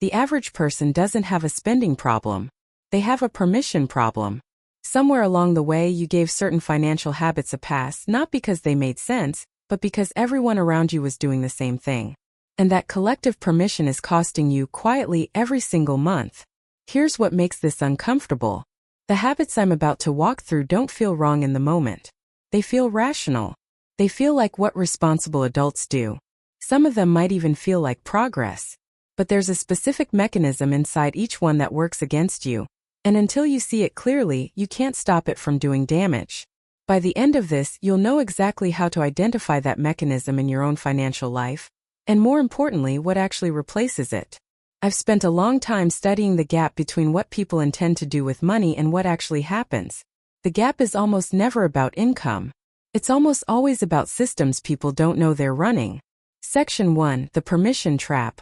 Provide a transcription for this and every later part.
The average person doesn't have a spending problem. They have a permission problem. Somewhere along the way you gave certain financial habits a pass, not because they made sense, but because everyone around you was doing the same thing. And that collective permission is costing you quietly every single month. Here's what makes this uncomfortable. The habits I'm about to walk through don't feel wrong in the moment. They feel rational. They feel like what responsible adults do. Some of them might even feel like progress. But there's a specific mechanism inside each one that works against you. And until you see it clearly, you can't stop it from doing damage. By the end of this, you'll know exactly how to identify that mechanism in your own financial life, and more importantly, what actually replaces it. I've spent a long time studying the gap between what people intend to do with money and what actually happens. The gap is almost never about income. It's almost always about systems people don't know they're running. Section 1, the permission trap.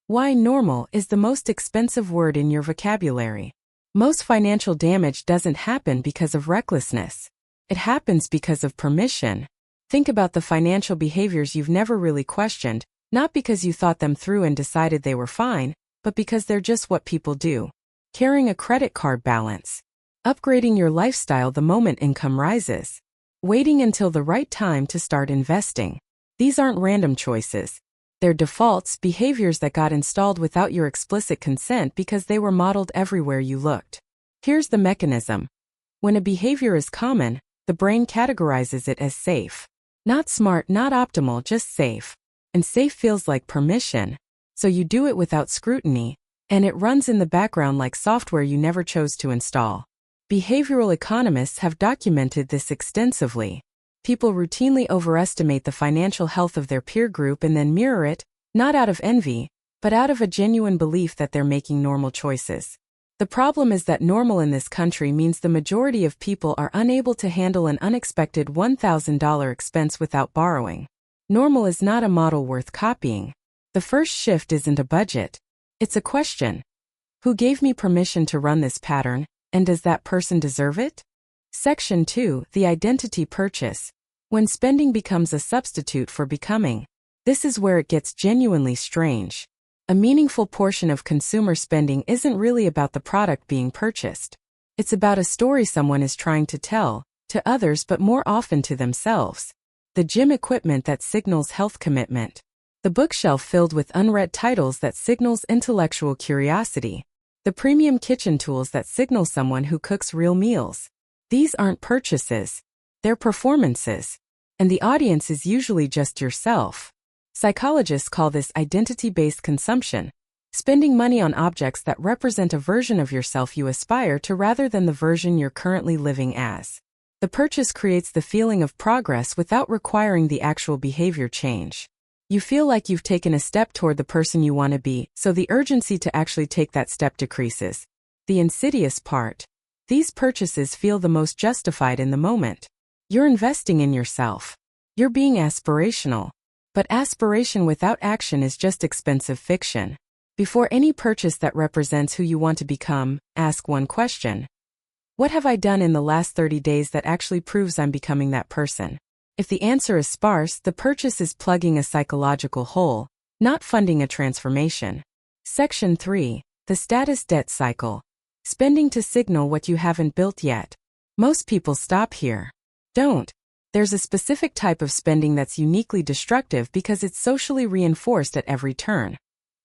Why normal is the most expensive word in your vocabulary. Most financial damage doesn't happen because of recklessness. It happens because of permission. Think about the financial behaviors you've never really questioned, not because you thought them through and decided they were fine, but because they're just what people do. Carrying a credit card balance. Upgrading your lifestyle the moment income rises. Waiting until the right time to start investing. These aren't random choices. They're defaults, behaviors that got installed without your explicit consent because they were modeled everywhere you looked. Here's the mechanism. When a behavior is common, the brain categorizes it as safe. Not smart, not optimal, just safe. And safe feels like permission. So you do it without scrutiny, and it runs in the background like software you never chose to install. Behavioral economists have documented this extensively. People routinely overestimate the financial health of their peer group and then mirror it, not out of envy, but out of a genuine belief that they're making normal choices. The problem is that normal in this country means the majority of people are unable to handle an unexpected $1,000 expense without borrowing. Normal is not a model worth copying. The first shift isn't a budget. It's a question. Who gave me permission to run this pattern, and does that person deserve it? Section 2, the identity purchase. When spending becomes a substitute for becoming. This is where it gets genuinely strange. A meaningful portion of consumer spending isn't really about the product being purchased. It's about a story someone is trying to tell, to others but more often to themselves. The gym equipment that signals health commitment. The bookshelf filled with unread titles that signals intellectual curiosity. The premium kitchen tools that signal someone who cooks real meals. These aren't purchases. They're performances. And the audience is usually just yourself. Psychologists call this identity-based consumption, spending money on objects that represent a version of yourself you aspire to rather than the version you're currently living as. The purchase creates the feeling of progress without requiring the actual behavior change. You feel like you've taken a step toward the person you want to be, so the urgency to actually take that step decreases. The insidious part. These purchases feel the most justified in the moment. You're investing in yourself. You're being aspirational. But aspiration without action is just expensive fiction. Before any purchase that represents who you want to become, ask one question. What have I done in the last 30 days that actually proves I'm becoming that person? If the answer is sparse, the purchase is plugging a psychological hole, not funding a transformation. Section 3, the status debt cycle. Spending to signal what you haven't built yet. Most people stop here. Don't. There's a specific type of spending that's uniquely destructive because it's socially reinforced at every turn.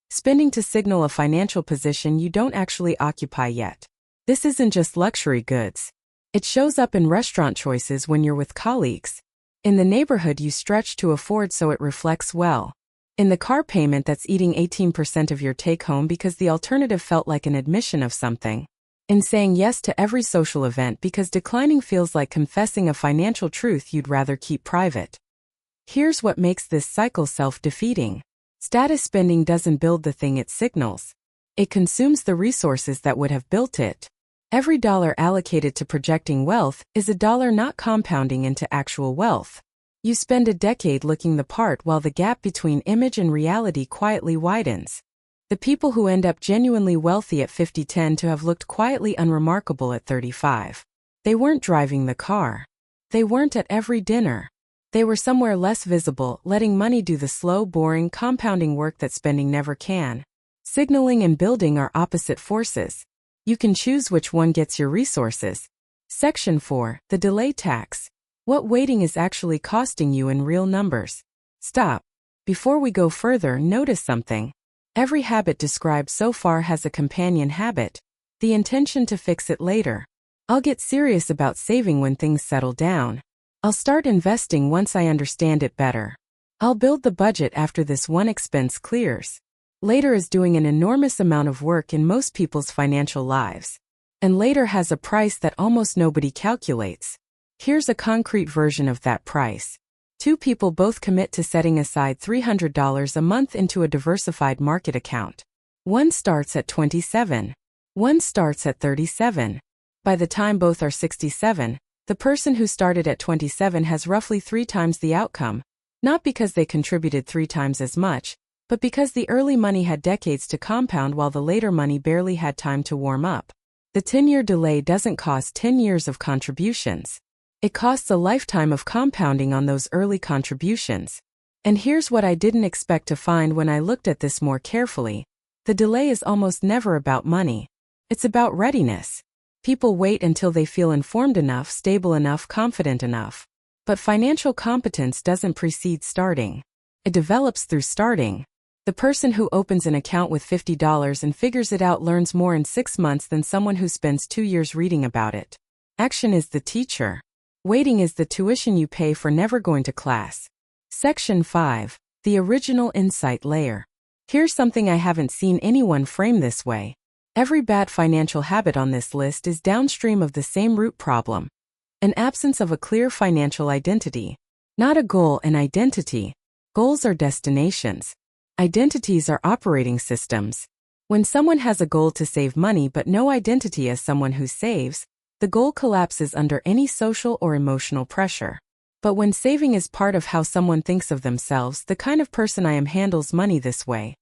Spending to signal a financial position you don't actually occupy yet. This isn't just luxury goods. It shows up in restaurant choices when you're with colleagues. In the neighborhood you stretch to afford so it reflects well. In the car payment that's eating 18% of your take-home because the alternative felt like an admission of something. In saying yes to every social event because declining feels like confessing a financial truth you'd rather keep private. Here's what makes this cycle self-defeating. Status spending doesn't build the thing it signals. It consumes the resources that would have built it. Every dollar allocated to projecting wealth is a dollar not compounding into actual wealth. You spend a decade looking the part while the gap between image and reality quietly widens. The people who end up genuinely wealthy at 50 tend to have looked quietly unremarkable at 35. They weren't driving the car. They weren't at every dinner. They were somewhere less visible, letting money do the slow, boring, compounding work that spending never can. Signaling and building are opposite forces. You can choose which one gets your resources. Section 4. The delay tax. What waiting is actually costing you in real numbers. Stop. Before we go further, notice something. Every habit described so far has a companion habit, the intention to fix it later. I'll get serious about saving when things settle down. I'll start investing once I understand it better. I'll build the budget after this one expense clears. Later is doing an enormous amount of work in most people's financial lives. And later has a price that almost nobody calculates. Here's a concrete version of that price. Two people both commit to setting aside $300 a month into a diversified market account. One starts at 27. One starts at 37. By the time both are 67, the person who started at 27 has roughly 3 times the outcome, not because they contributed 3 times as much, but because the early money had decades to compound while the later money barely had time to warm up. The 10-year delay doesn't cost 10 years of contributions. It costs a lifetime of compounding on those early contributions. And here's what I didn't expect to find when I looked at this more carefully. The delay is almost never about money. It's about readiness. People wait until they feel informed enough, stable enough, confident enough. But financial competence doesn't precede starting. It develops through starting. The person who opens an account with $50 and figures it out learns more in 6 months than someone who spends 2 years reading about it. Action is the teacher. Waiting is the tuition you pay for never going to class. Section 5. The original insight layer. Here's something I haven't seen anyone frame this way. Every bad financial habit on this list is downstream of the same root problem. An absence of a clear financial identity. Not a goal, an identity. Goals are destinations. Identities are operating systems. When someone has a goal to save money but no identity as someone who saves, the goal collapses under any social or emotional pressure. But when saving is part of how someone thinks of themselves, the kind of person I am handles money this way,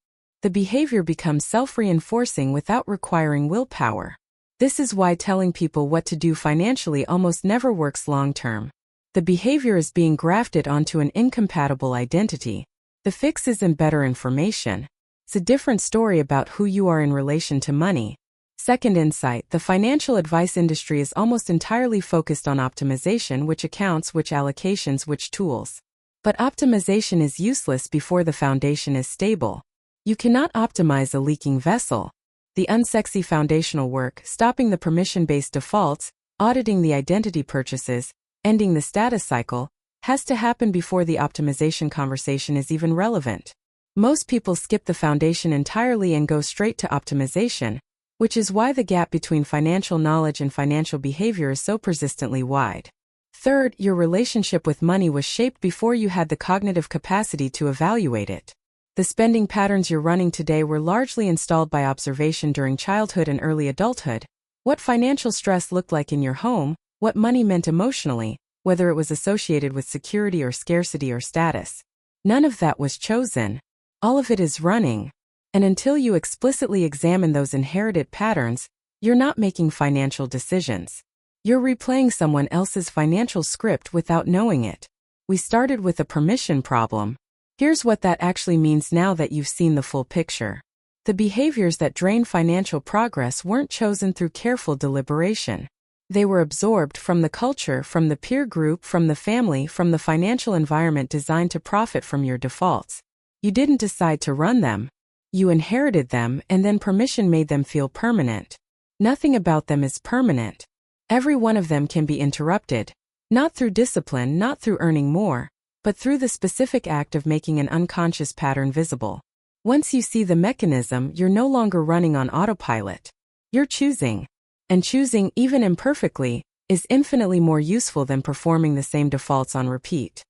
the behavior becomes self-reinforcing without requiring willpower. This is why telling people what to do financially almost never works long-term. The behavior is being grafted onto an incompatible identity. The fix isn't better information. It's a different story about who you are in relation to money. Second insight, the financial advice industry is almost entirely focused on optimization, which accounts, which allocations, which tools. But optimization is useless before the foundation is stable. You cannot optimize a leaking vessel. The unsexy foundational work, stopping the permission-based defaults, auditing the identity purchases, ending the status cycle, has to happen before the optimization conversation is even relevant. Most people skip the foundation entirely and go straight to optimization, which is why the gap between financial knowledge and financial behavior is so persistently wide. Third, your relationship with money was shaped before you had the cognitive capacity to evaluate it. The spending patterns you're running today were largely installed by observation during childhood and early adulthood. What financial stress looked like in your home, what money meant emotionally, whether it was associated with security or scarcity or status. None of that was chosen. All of it is running. And until you explicitly examine those inherited patterns, you're not making financial decisions. You're replaying someone else's financial script without knowing it. We started with a permission problem. Here's what that actually means now that you've seen the full picture. The behaviors that drain financial progress weren't chosen through careful deliberation. They were absorbed from the culture, from the peer group, from the family, from the financial environment designed to profit from your defaults. You didn't decide to run them. You inherited them, and then permission made them feel permanent. Nothing about them is permanent. Every one of them can be interrupted. Not through discipline, not through earning more, but through the specific act of making an unconscious pattern visible. Once you see the mechanism, you're no longer running on autopilot. You're choosing. And choosing, even imperfectly, is infinitely more useful than performing the same defaults on repeat.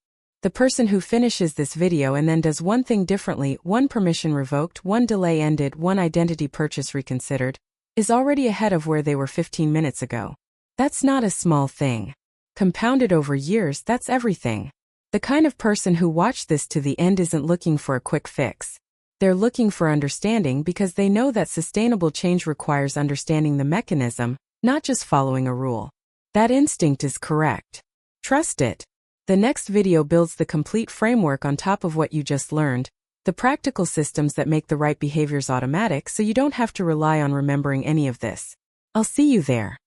The person who finishes this video and then does one thing differently, one permission revoked, one delay ended, one identity purchase reconsidered, is already ahead of where they were 15 minutes ago. That's not a small thing. Compounded over years, that's everything. The kind of person who watched this to the end isn't looking for a quick fix. They're looking for understanding because they know that sustainable change requires understanding the mechanism, not just following a rule. That instinct is correct. Trust it. The next video builds the complete framework on top of what you just learned. The The practical systems that make the right behaviors automatic so you don't have to rely on remembering any of this. I'll see you there.